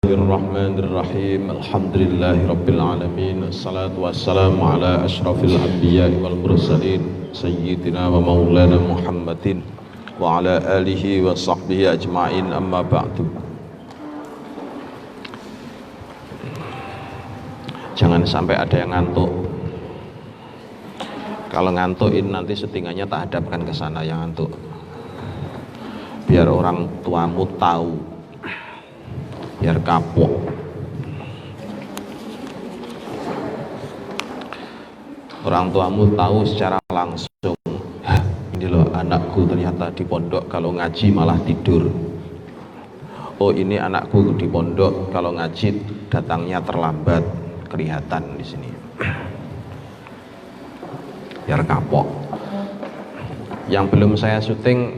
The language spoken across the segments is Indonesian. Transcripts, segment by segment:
Bismillahirrahmanirrahim. Alhamdulillahirabbil alamin. Wassalatu wassalamu ala asyrafil anbiya'i wal mursalin sayyidina wa maulana Muhammadin wa ala alihi wa sahbihi ajma'in, amma ba'du. Jangan sampai ada yang ngantuk. Kalau ngantukin nanti settingannya tak hadapkan ke sana yang ngantuk. Biar orang tuamu tahu, biar kapok. Orang tuamu tahu secara langsung, ini loh anakku ternyata di pondok kalau ngaji malah tidur. Oh, ini anakku di pondok kalau ngaji datangnya terlambat, kelihatan di sini. Biar kapok. Yang belum saya syuting,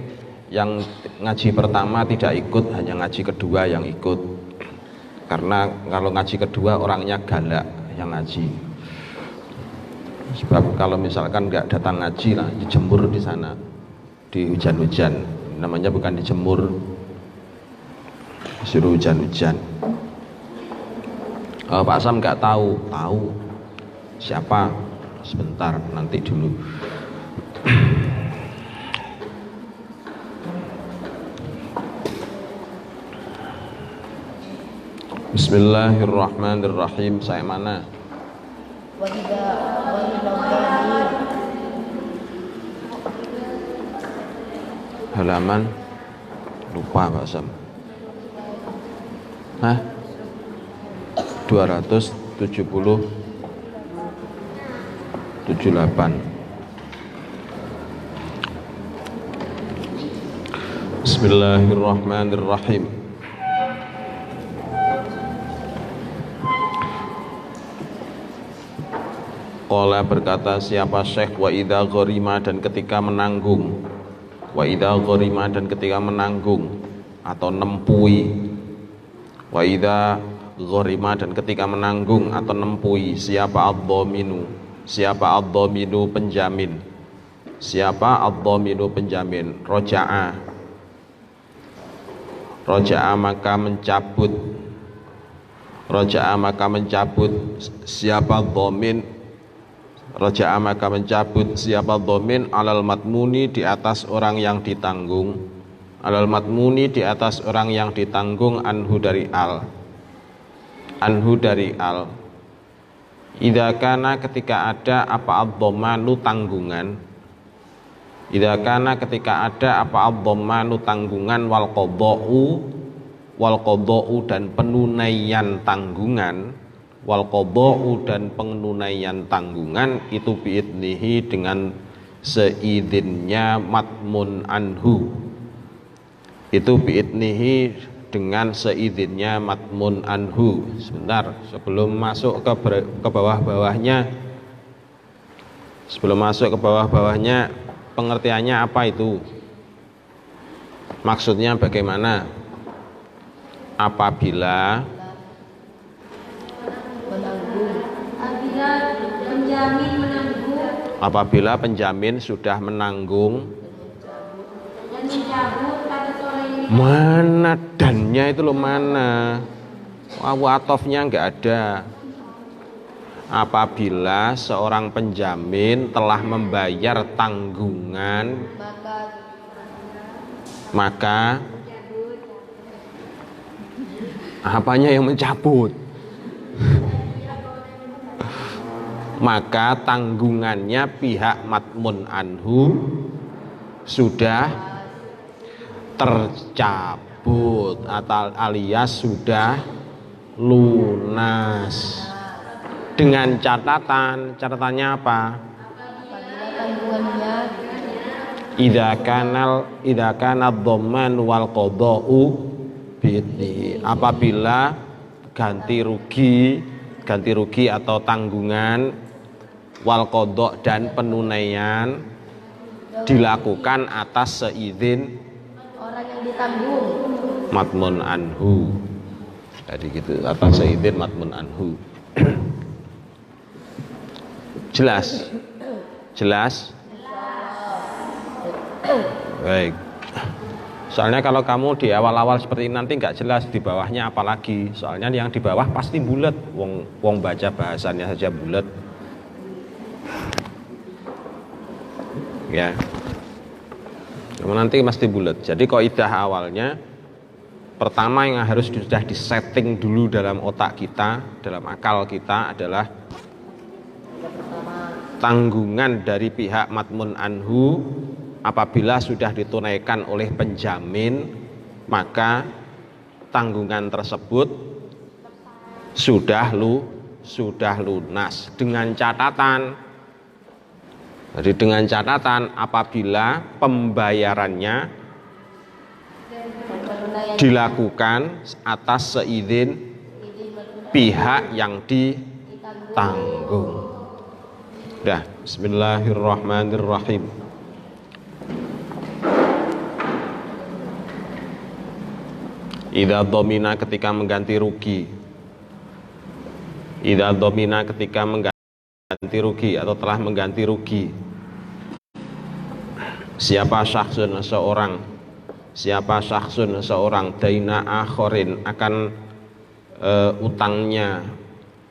yang ngaji pertama tidak ikut, hanya ngaji kedua yang ikut. Karena kalau ngaji kedua orangnya galak yang ngaji. Sebab kalau misalkan nggak datang ngaji lah, dijemur di sana, di hujan-hujan. Namanya bukan dijemur, disuruh hujan-hujan. Pak Sam nggak tahu. Siapa? Sebentar, nanti dulu. Bismillahirrahmanirrahim. Saya mana? Halaman lupa Pak Sam. 278. Bismillahirrahmanirrahim. Qala berkata siapa Syekh, wa idza gharima dan ketika menanggung, wa idza gharima dan ketika menanggung atau nempui, wa idza gharima dan ketika menanggung atau nempui, siapa ad-dhaminu, siapa ad-dhaminu penjamin, siapa ad-dhaminu penjamin, roja'a maka mencabut, roja'a maka mencabut, siapa dhamin, roja'a maka mencabut siapa dhamin alal matmuni di atas orang yang ditanggung, alal matmuni di atas orang yang ditanggung, anhu dari al, idza kana ketika ada apa ad-dhamanu tanggungan, idza kana ketika ada apa ad-dhamanu tanggungan, wal qadha'u dan penunaian tanggungan, wal qadha'u dan penunaian tanggungan, itu biidnihi dengan seizinnya matmun anhu, itu biidnihi dengan seizinnya matmun anhu. Sebentar, sebelum masuk ke bawah-bawahnya, pengertiannya apa itu? Maksudnya bagaimana? Apabila penjamin sudah menanggung, mana dannya itu loh, mana watofnya nggak ada. Apabila seorang penjamin telah membayar tanggungan, maka apanya yang mencabut? Maka tanggungannya pihak matmun anhu sudah tercabut atau alias sudah lunas, dengan catatannya apa? Idza kana dhamman wal qadha'u bi'idnihi, apabila ganti rugi atau tanggungan, wal qadha' dan penunaian dilakukan atas seizin orang yang ditanggung, matmun anhu. Jadi gitu, atas seizin matmun anhu. Jelas? Baik. Soalnya kalau kamu di awal-awal seperti ini nanti nggak jelas di bawahnya apalagi. Soalnya yang di bawah pasti bulat. Wong baca bahasannya saja bulat. Ya. Kamu nanti mesti bulat. Jadi kaidah awalnya pertama yang harus sudah disetting dulu dalam otak kita, dalam akal kita adalah tanggungan dari pihak matmun anhu apabila sudah ditunaikan oleh penjamin, maka tanggungan tersebut sudah lunas dengan catatan. Jadi dengan catatan apabila pembayarannya dilakukan atas seizin pihak yang ditanggung. Dah, bismillahirrahmanirrahim. Idza dhamina ketika mengganti rugi. Idza dhamina ketika mengganti rugi atau telah mengganti rugi. Siapa syakhsun seorang daina akhorin akan utangnya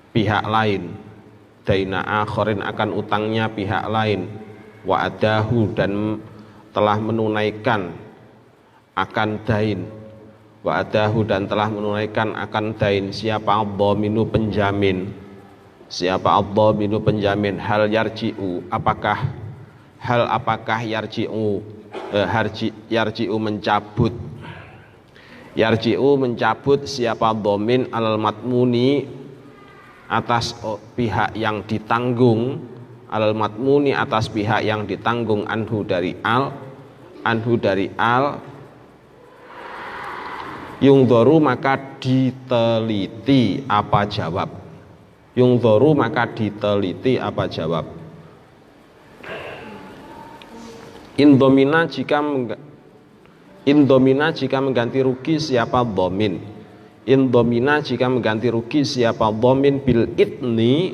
pihak lain. Daina akhorin akan utangnya pihak lain. Wa adahu dan telah menunaikan akan dain. Wa adahu dan telah menunaikan akan dain. Siapa ad-dhaminu penjamin. Siapa ad-dhaminu penjamin. Hal yarji'u apakah yarji'u mencabut siapa dhamin alal matmuni atas pihak yang ditanggung, alal matmuni atas pihak yang ditanggung anhu dari al yungdharu maka diteliti apa jawab. Yungdharu maka diteliti apa jawab. Indomina jika mengganti rugi siapa dhamin. Indomina jika mengganti rugi siapa dhamin bil idni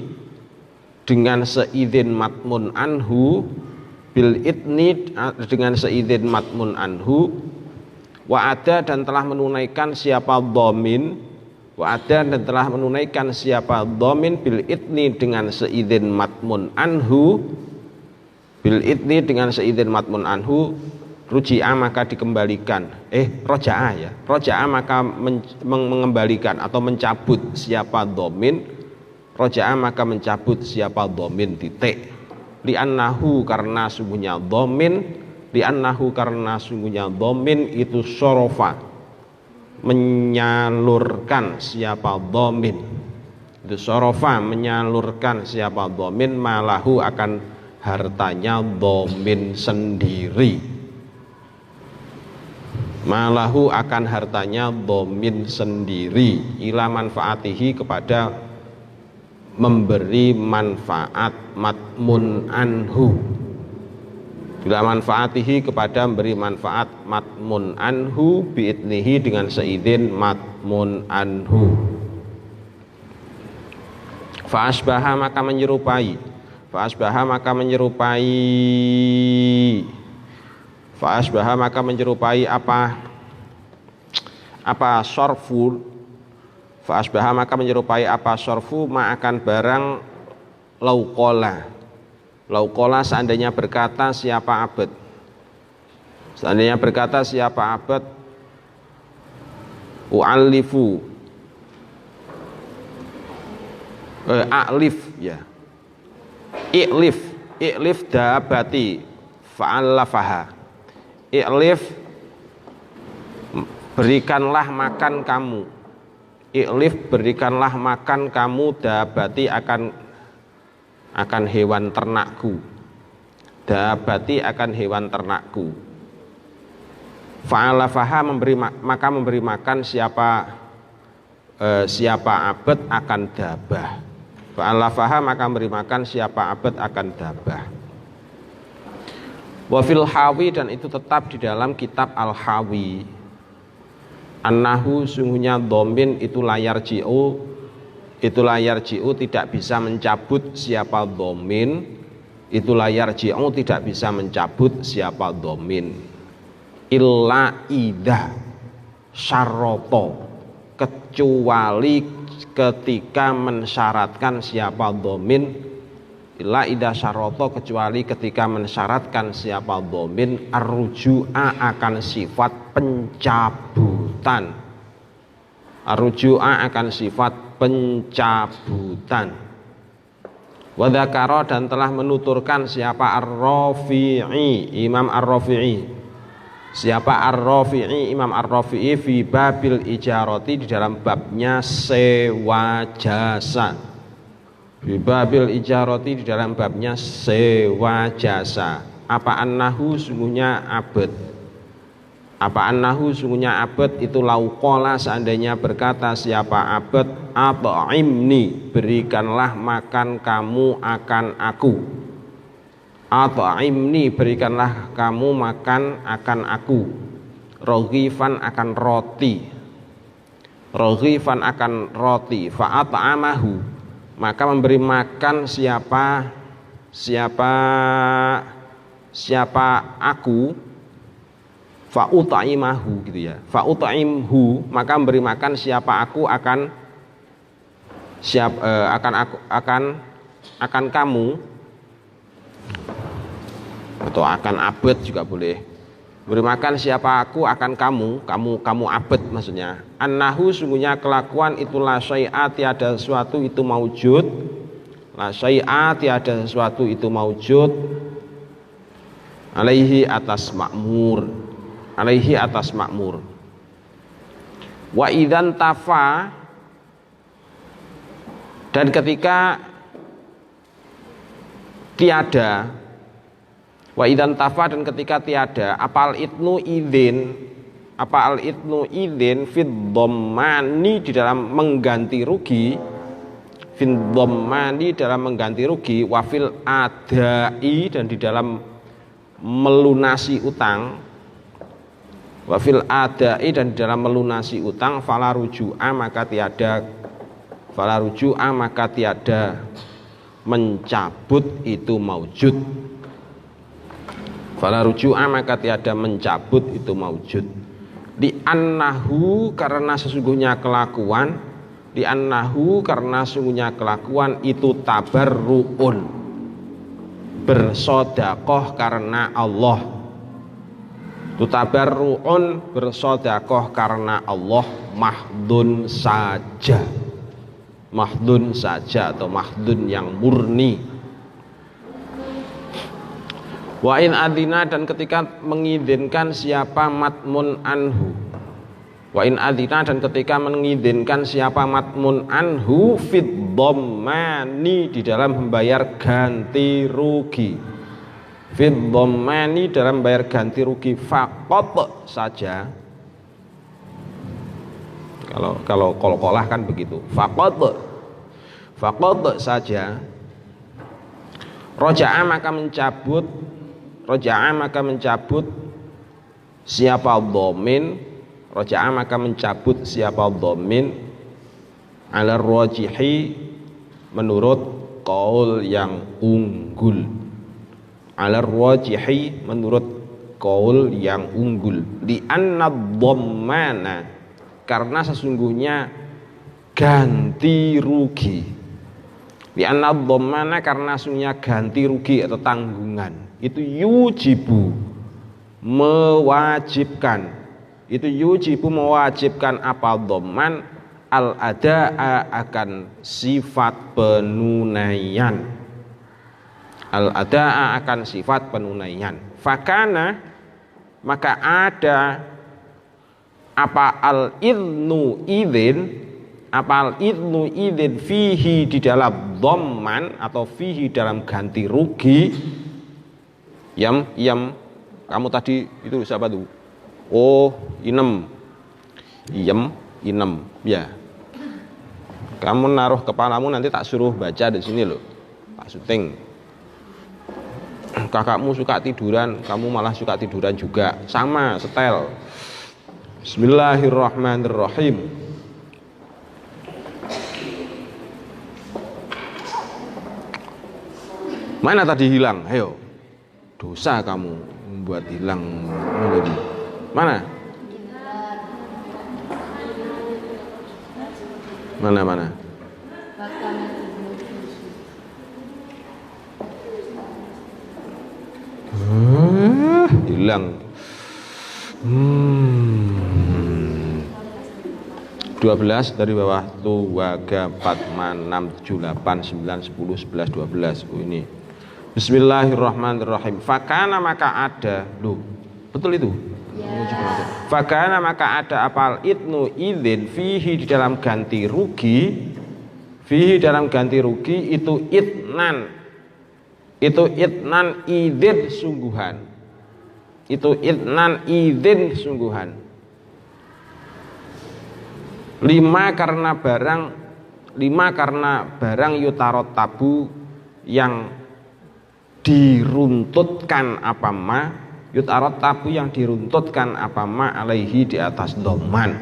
dengan seizin matmun anhu, bil idni dengan seizin matmun anhu. Wa ada dan telah menunaikan siapa dhamin, wa ada dan telah menunaikan siapa dhamin bil idni dengan seizin matmun anhu. Bil idni dengan seizin matmun anhu, ruji'a maka dikembalikan. Roja'a maka mengembalikan atau mencabut siapa dhamin. Roja'a maka mencabut siapa dhamin titik. Li'annahu karena sungguhnya dhamin, li'annahu karena sungguhnya dhamin itu sorofa menyalurkan siapa dhamin. Itu sorofa menyalurkan siapa dhamin malahu akan hartanya dhamin sendiri. Malahu akan hartanya dhamin sendiri ila manfaatihi kepada memberi manfaat matmun anhu. Ila manfaatihi kepada memberi manfaat matmun anhu biidnihi dengan seizin matmun anhu. Fa asbaha maka menyerupai. Fa'asbaha maka menyerupai apa sorfu. Fa'asbaha maka menyerupai apa sorfu ma akan barang lauqola. Lauqola seandainya berkata siapa abad. Seandainya berkata siapa abad u'alifu a'lif ya. I'lif dabati fa'allafaha. I'lif berikanlah makan kamu. I'lif berikanlah makan kamu dabati akan hewan ternakku. Dabati akan hewan ternakku. Fa'allafaha maka memberi makan siapa abad akan dabah. Fa'alafaha maka memberi makan siapa abad akan dabah. Wa fil hawi dan itu tetap di dalam kitab al-hawi. Annahu sungguhnya dhamin itu layar ji'u tidak bisa mencabut siapa dhamin. Itu layar ji'u tidak bisa mencabut siapa dhamin. illa idza syarata, kecuali ketika mensyaratkan siapa dhamin, illa idza syarata, kecuali ketika mensyaratkan siapa dhamin arruju'a akan sifat pencabutan, arruju'a akan sifat pencabutan. Wa dzakara, dan telah menuturkan siapa Ar-Rafi'i, Imam Ar-Rafi'i, siapa Ar-Rafi'i, Imam Ar-Rafi'i fi babil ijarati, di dalam babnya sewa jasa, fi babil ijarati, di dalam babnya sewa jasa. Apa annahu, sungguhnya abad, apa annahu, sungguhnya abad itu lauqala, seandainya berkata siapa abad, at'imni, berikanlah makan kamu akan aku, at'imni, berikanlah kamu makan akan aku, roghifan, akan roti, roghifan, akan roti, fa'at'amahu, maka memberi makan siapa aku, fa'ut'imahu, gitu ya, fa'ut'imhu, maka memberi makan siapa aku akan akan kamu, atau akan abad juga boleh. Beri makan siapa aku akan kamu abad, maksudnya. Annahu, sungguhnya kelakuan itu la syai'a, tiada sesuatu itu maujud, la syai'a, tiada sesuatu itu maujud, alaihi, atas makmur, alaihi, atas makmur. Wa idzan tafa, dan ketika tiada, wa idzan tafa, dan ketika tiada, apal itnu idzin, apa al itnu idzin fid dhammani, di dalam mengganti rugi, fid dhammani, dalam mengganti rugi, wafil adai, dan di dalam melunasi utang, wafil adai, dan di dalam melunasi utang, fala ruju'a, maka tiada mencabut itu maujud, fala ruju'a, maka tiada mencabut itu maujud. Di annahu, karena sesungguhnya kelakuan, di annahu, karena sesungguhnya kelakuan itu tabarru'un, bersodakoh karena Allah, tutabarru'un, bersodakoh karena Allah, mahdun saja, mahdun saja, atau mahdun yang murni. Wa in adzina, dan ketika mengizinkan siapa matmun anhu, wa in adzina, dan ketika mengizinkan siapa matmun anhu fid dhammani, di dalam membayar ganti rugi, fid dhammani, dalam membayar ganti rugi, faqat saja, kalau kol-kolah kan begitu, faqat saja, roja'a, maka mencabut siapa dhamin, roja'a, maka mencabut siapa dhamin, ala rajihi, menurut qaul yang unggul, ala rajihi, menurut qaul yang unggul. Di anna dhammana, karena sesungguhnya ganti rugi, di anna dhammana, karena sesungguhnya ganti rugi atau tanggungan itu yujibu, mewajibkan, itu yujibu, mewajibkan apa dhamman, al adaa, akan sifat penunaian, al adaa, akan sifat penunaian. Fakana, maka ada apa al idnu idzin, apa al idnu idzin fihi, di dalam dhamman, atau fihi, dalam ganti rugi. Yam, kamu tadi itu siapa tuh? Oh, inem, inem, ya. Kamu naruh kepalamu, nanti tak suruh baca di sini loh, tak syuting. Kakakmu suka tiduran, kamu malah suka tiduran juga, sama, setel. Bismillahirrahmanirrahim. Mana tadi hilang? Ayo. Dosa kamu membuat hilang. Mana? Mana? Hilang. 12 dari bawah tuh 2, 4, 5, 6, 7, 8, 9, 10, 11, 12. Oh ini. Bismillahirrahmanirrahim. Fakana maka ada. Loh, betul itu? Ya. Fakana maka ada apal itnu idzin fihi di dalam ganti rugi. Fihi dalam ganti rugi itu itnan. Itu itnan idzin sungguhan. Itu itnan idzin sungguhan. 5 karena barang yutarot tabu yang diruntutkan apa ma, yutarot tabu yang diruntutkan apa ma alaihi di atas doman,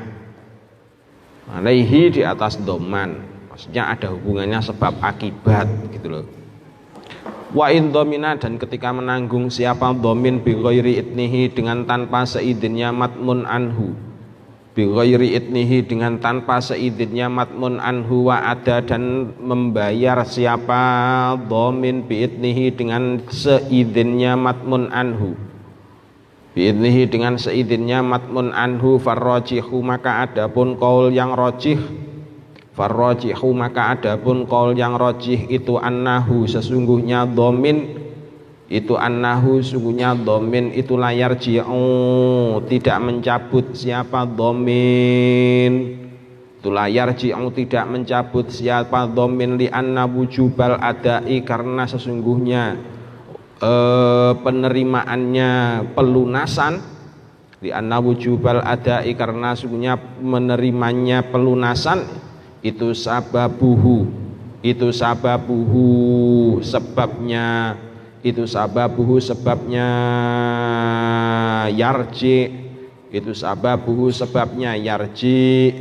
alaihi di atas doman, maksudnya ada hubungannya sebab akibat gitu loh. Wa in domina dan ketika menanggung siapa domin bi ghairi itnihi dengan tanpa seizinnya matmun anhu, bi ghairi itnihi dengan tanpa seizinnya matmun anhu, wa ada dan membayar siapa domin bi itnihi dengan seizinnya matmun anhu, bi itnihi dengan seizinnya matmun anhu, farrajihu maka adapun qaul yang rajih, farrajihu maka adapun qaul yang rajih itu annahu sesungguhnya domin itu annahu sungguhnya domin itu layar ji'u tidak mencabut siapa domin, itu layar ji'u tidak mencabut siapa domin li anna wujubal adai karena sesungguhnya penerimaannya pelunasan, li anna wujubal adai karena sesungguhnya menerimanya pelunasan itu sababuhu sebabnya, itu sababuhu sebabnya yarji, itu sababuhu sebabnya yarji.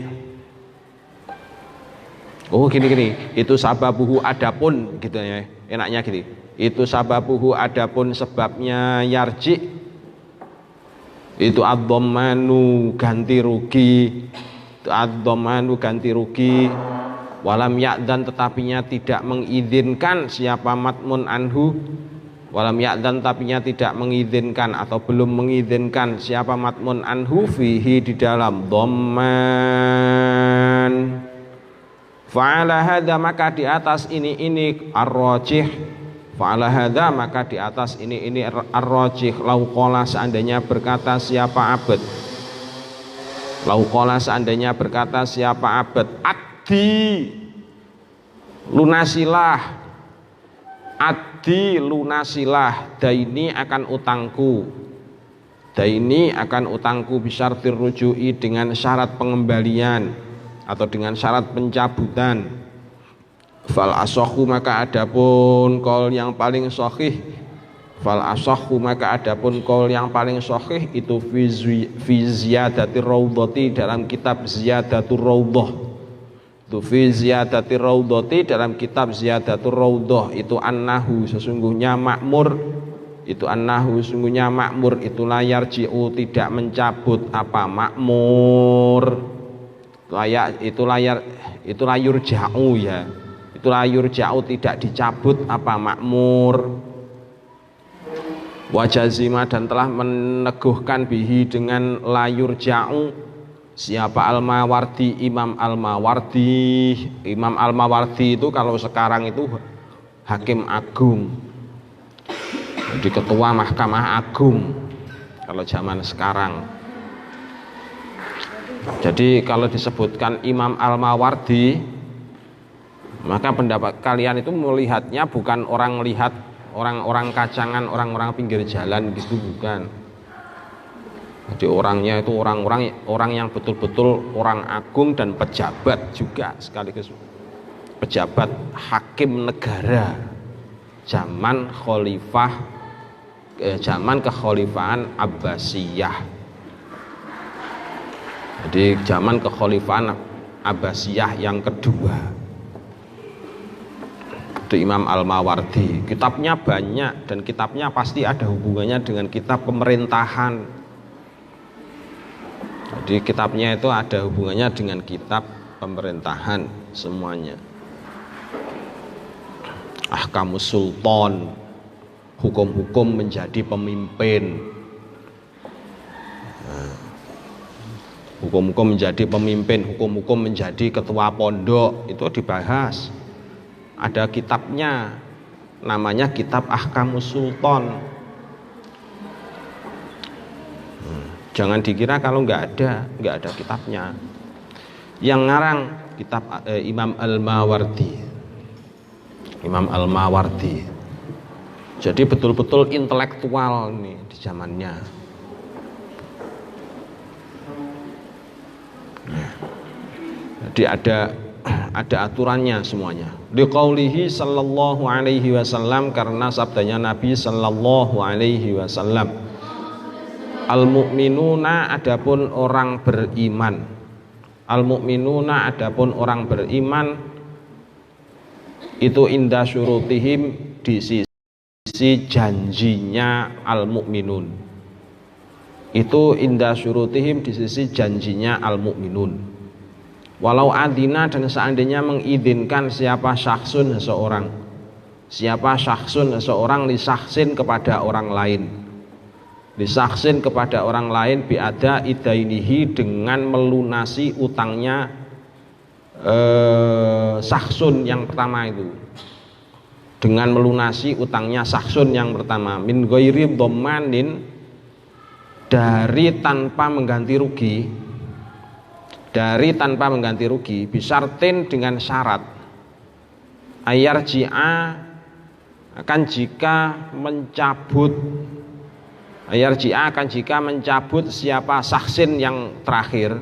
Oh gini, itu sababuhu adapun gitu ya, enaknya gitu. Itu sababuhu adapun sebabnya yarji, itu ad-dhammanu ganti rugi, itu ad-dhammanu ganti rugi. Walam ya'dan tetapinya tidak mengizinkan siapa matmun anhu, walam ya'dan tapinya tidak mengizinkan atau belum mengizinkan siapa matmun anhu fihi di dalam dhamman. Fa'ala hadza maka di atas ini ar-rajih, fa'ala hadza maka di atas ini ar-rajih. Lau qala seandainya berkata siapa abad, lau qala seandainya berkata siapa abad, addi lunasilah, addi lunasilah, daini akan utangku, daini akan utangku bisyartir ruju'i dengan syarat pengembalian atau dengan syarat pencabutan. Fal asahhu maka adapun qaul yang paling sahih, fal asahhu maka adapun qaul yang paling sahih itu fi ziyadatir raudhati dalam kitab ziyadatur raudhah, itu fi ziyadatir raudhati dalam kitab ziyadatur raudhah itu annahu sesungguhnya makmur, itu annahu sesungguhnya makmur itu layar ji'u tidak mencabut apa makmur, layak itu layur ja'u ya, itu layur ja'u tidak dicabut apa makmur. Wajazima dan telah meneguhkan bihi dengan layur ja'u siapa Al-Mawardi, Imam Al-Mawardi. Imam Al-Mawardi itu kalau sekarang itu hakim agung, jadi ketua Mahkamah Agung kalau zaman sekarang. Jadi kalau disebutkan Imam Al-Mawardi, maka pendapat kalian itu melihatnya bukan orang lihat orang-orang kacangan, orang-orang pinggir jalan gitu, bukan. Jadi orangnya itu orang yang betul-betul orang agung dan pejabat juga sekaligus pejabat hakim negara zaman kekhalifahan Abbasiyah. Jadi zaman kekhalifahan Abbasiyah yang kedua. Itu Imam Al-Mawardi. Kitabnya banyak dan kitabnya pasti ada hubungannya dengan kitab pemerintahan. Jadi kitabnya itu ada hubungannya dengan kitab pemerintahan semuanya. Ahkamus sultan, hukum-hukum menjadi pemimpin. Hukum-hukum menjadi pemimpin, hukum-hukum menjadi ketua pondok, itu dibahas. Ada kitabnya, namanya kitab Ahkamus Sultan. Jangan dikira kalau nggak ada kitabnya. Yang ngarang kitab Imam Al-Mawardi. Imam Al-Mawardi. Jadi betul-betul intelektual nih di zamannya. Jadi ada aturannya semuanya. Liqaulihi sallallahu alaihi wasallam, karena sabdanya Nabi sallallahu alaihi wasallam. Al-mu'minuna, adapun orang beriman. Al-mu'minuna, adapun orang beriman itu inda syurutihim, di sisi janjinya al-mu'minun. Itu inda syurutihim, di sisi janjinya al-mu'minun. Walau adina, dan seandainya mengizinkan siapa syakhsun seseorang, siapa syakhsun seseorang lisaksin kepada orang lain, disaksin kepada orang lain biada idainihi, dengan melunasi utangnya saksun yang pertama itu, dengan melunasi utangnya saksun yang pertama, min ghairi dhammanin, dari tanpa mengganti rugi, dari tanpa mengganti rugi, bisartin, dengan syarat, ayar ji'a, akan jika mencabut, ayarji'a, akan jika mencabut siapa saksin yang terakhir,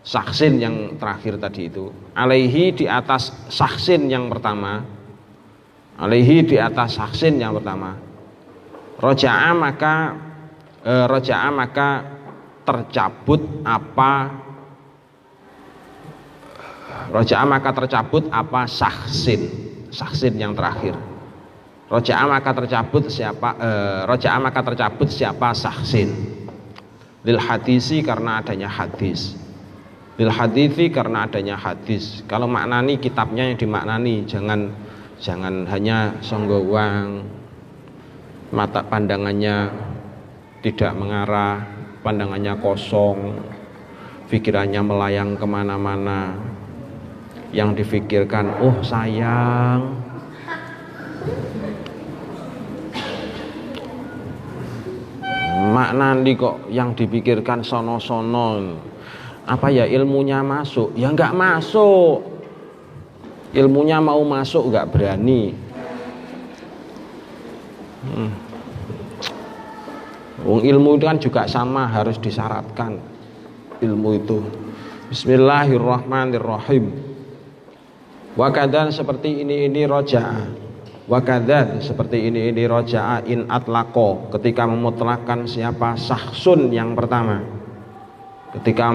saksin yang terakhir tadi itu, alaihi, di atas saksin yang pertama, alaihi, di atas saksin yang pertama, roja'a, maka tercabut apa, roja'a, maka tercabut apa saksin yang terakhir. Roja'a, maka tercabut siapa roja'a, maka tercabut siapa saksin. Lil hadisi, karena adanya hadis. Lil hadisi, karena adanya hadis. Kalau maknani kitabnya yang dimaknani, jangan hanya songgowang, mata pandangannya tidak mengarah, pandangannya kosong, pikirannya melayang kemana-mana. Yang difikirkan, oh sayang, maknani kok yang dipikirkan sono-sono. Apa ya, ilmunya masuk? Ya nggak masuk. Ilmunya mau masuk nggak berani. Ilmu itu kan juga sama, harus disyaratkan ilmu itu. Bismillahirrahmanirrahim. Wakadan, seperti ini roja'a. Wakadan, seperti ini roja'a, in atlaqo, ketika memutlakkan siapa saksun yang pertama, ketika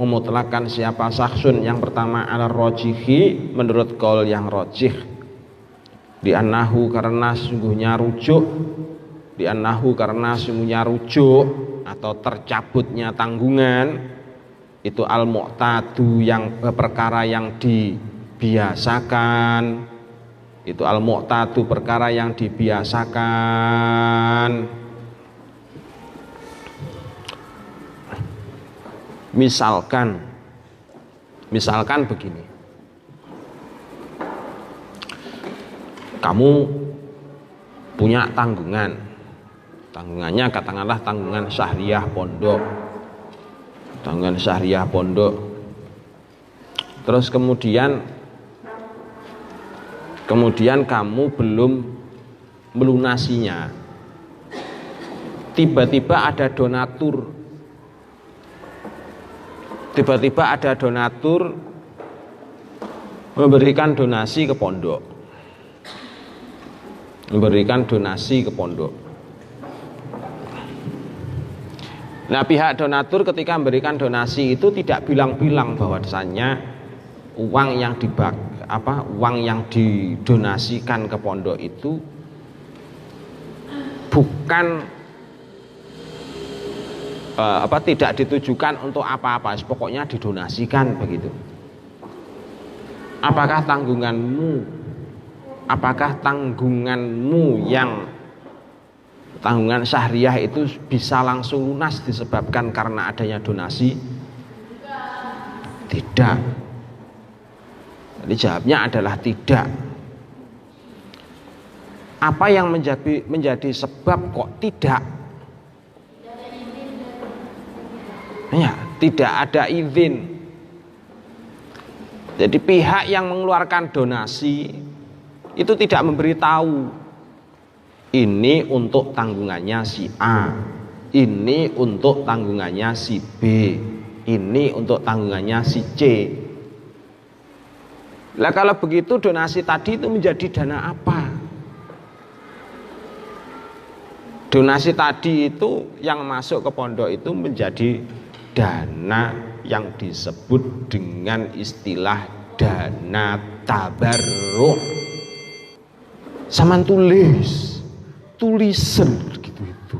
memutlakkan siapa saksun yang pertama, ala rojihi, menurut qaul yang rojih, di annahu, karena sungguhnya rujuk, di annahu, karena sungguhnya rujuk atau tercabutnya tanggungan itu al-mu'tadu, yang perkara yang dibiasakan, itu al-mu'tadu, perkara yang dibiasakan. Misalkan begini, kamu punya tanggungannya katakanlah tanggungan syahriah pondok, terus kemudian kamu belum melunasinya, tiba-tiba ada donatur memberikan donasi ke pondok. Nah, pihak donatur ketika memberikan donasi itu tidak bilang-bilang bahwasannya uang yang didonasikan ke pondok itu bukan tidak ditujukan untuk apa-apa, pokoknya didonasikan begitu. Apakah tanggunganmu yang tanggungan syahriah itu bisa langsung lunas disebabkan karena adanya donasi? Tidak. Jadi jawabnya adalah tidak. Apa yang menjadi sebab kok tidak? Ya, tidak ada izin. Jadi pihak yang mengeluarkan donasi itu tidak memberitahu ini untuk tanggungannya si A, ini untuk tanggungannya si B, ini untuk tanggungannya si C. Lah kalau begitu donasi tadi itu menjadi dana apa? Donasi tadi itu yang masuk ke pondok itu menjadi dana yang disebut dengan istilah dana tabarruk. Saman tulisan gitu itu.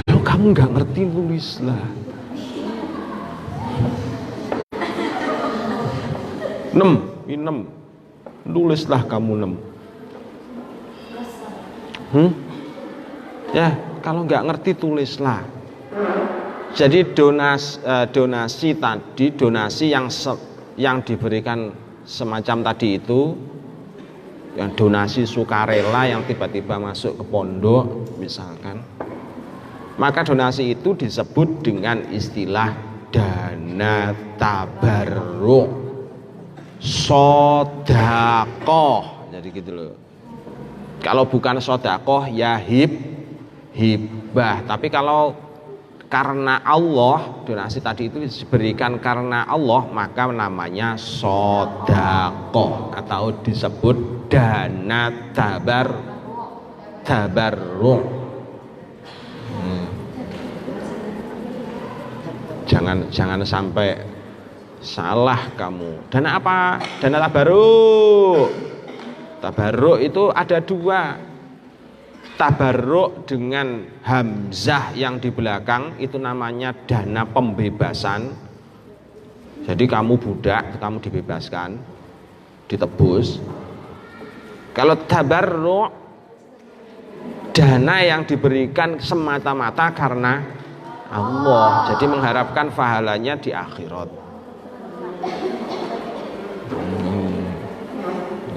Kalau kamu nggak ngerti tulislah. 6, tulislah kamu 6. Ya, kalau nggak ngerti tulislah. Jadi donasi tadi, donasi yang diberikan semacam tadi itu, yang donasi sukarela yang tiba-tiba masuk ke pondok misalkan, maka donasi itu disebut dengan istilah dana tabarruk, sodakoh. Jadi gitu loh. Kalau bukan sodakoh ya hibah. Tapi kalau karena Allah, donasi tadi itu diberikan karena Allah, maka namanya sodakoh atau disebut dana tabarruk. Jangan sampai salah kamu. Dana apa? Dana tabarruk. Tabarruk itu ada 2. Tabarruk dengan hamzah yang di belakang itu namanya dana pembebasan. Jadi kamu budak, kamu dibebaskan, ditebus. Kalau tabarruk, dana yang diberikan semata-mata karena Allah, jadi mengharapkan pahalanya di akhirat.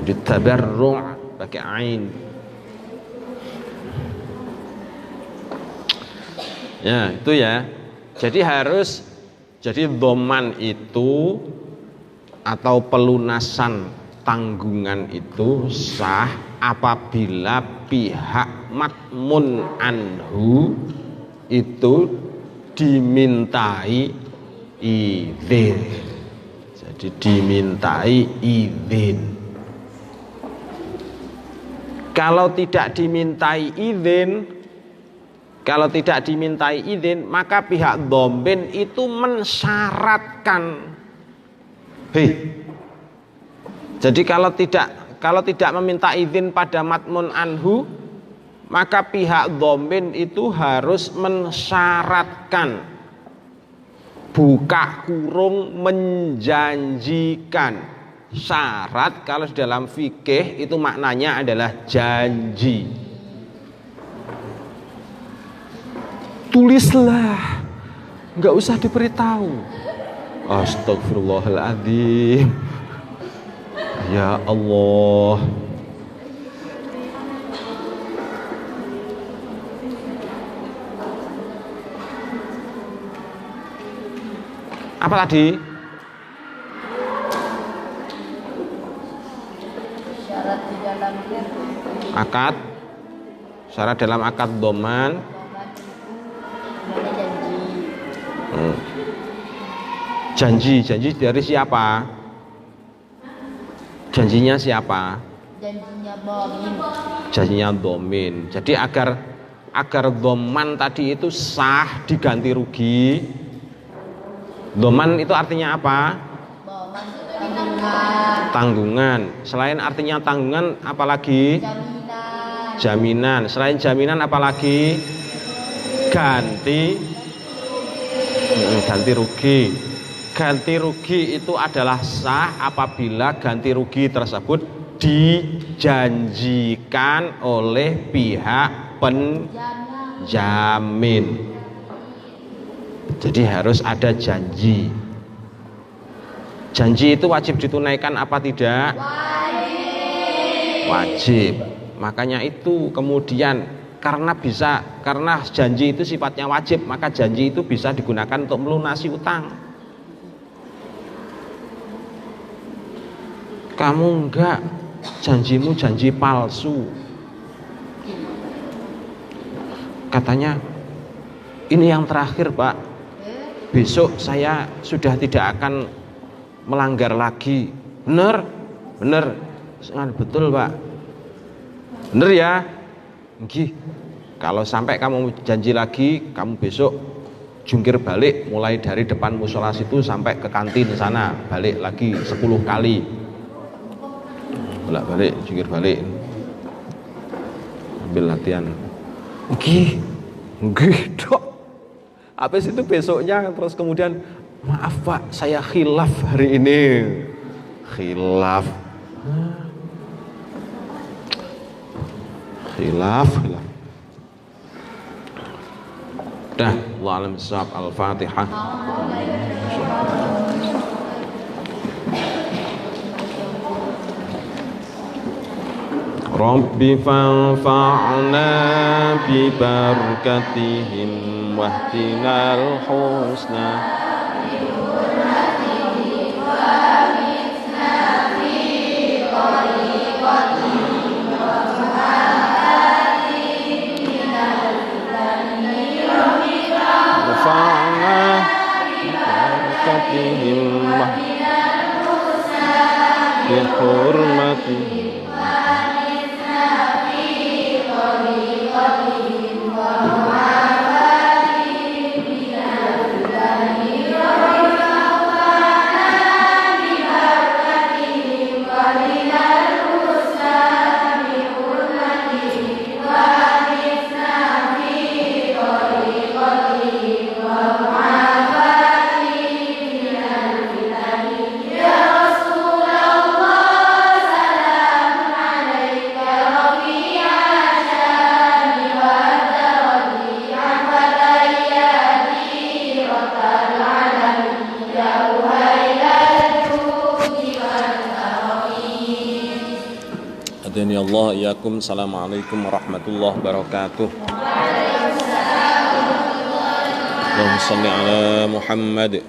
Jadi tabarruk pakai ain. Ya, itu ya. Jadi dhaman itu atau pelunasan tanggungan itu sah apabila pihak matmun anhu itu dimintai izin. Jadi dimintai izin. Kalau tidak dimintai izin, maka pihak dhamin itu mensyaratkan. Jadi kalau tidak meminta izin pada matmun anhu, maka pihak dhamin itu harus mensyaratkan, buka kurung menjanjikan. Syarat kalau di dalam fikih itu maknanya adalah janji. Tulislah, nggak usah diberitahu. Astagfirullahaladzim. Ya Allah. Apa tadi? Syarat di dalam akad. Syarat dalam akad dhaman. Janji dari siapa? Janjinya siapa? Janjinya dhamin. Jadi agar dhaman tadi itu sah diganti rugi. Dhaman itu artinya apa? Tanggungan. Selain artinya tanggungan apalagi? Jaminan. Selain jaminan apalagi? ganti rugi. Ganti rugi itu adalah sah apabila ganti rugi tersebut dijanjikan oleh pihak penjamin. Jadi harus ada janji. Janji itu wajib ditunaikan apa tidak? Wajib. Makanya itu kemudian karena janji itu sifatnya wajib, maka janji itu bisa digunakan untuk melunasi utang. Kamu enggak, janjimu janji palsu. Katanya, ini yang terakhir Pak, besok saya sudah tidak akan melanggar lagi. Bener? Bener. Betul Pak. Bener ya? Nggih. Kalau sampai kamu janji lagi, kamu besok jungkir balik mulai dari depan musola situ sampai ke kantin sana, balik lagi 10 kali. Bolak-balik, jungkir balik. Ambil latihan. Nggih. Dok. Habis itu besoknya terus kemudian, maaf Pak, saya khilaf hari ini. Khilaf. Dah, Allah alam bisawab. Al-Fatihah. Rabbi fanfa'na bi barakatihim wahdinal husna. Bihurmati Adani Allah iyakum. Assalamualaikum warahmatullahi wabarakatuh. Allahumma shalli ala Muhammad.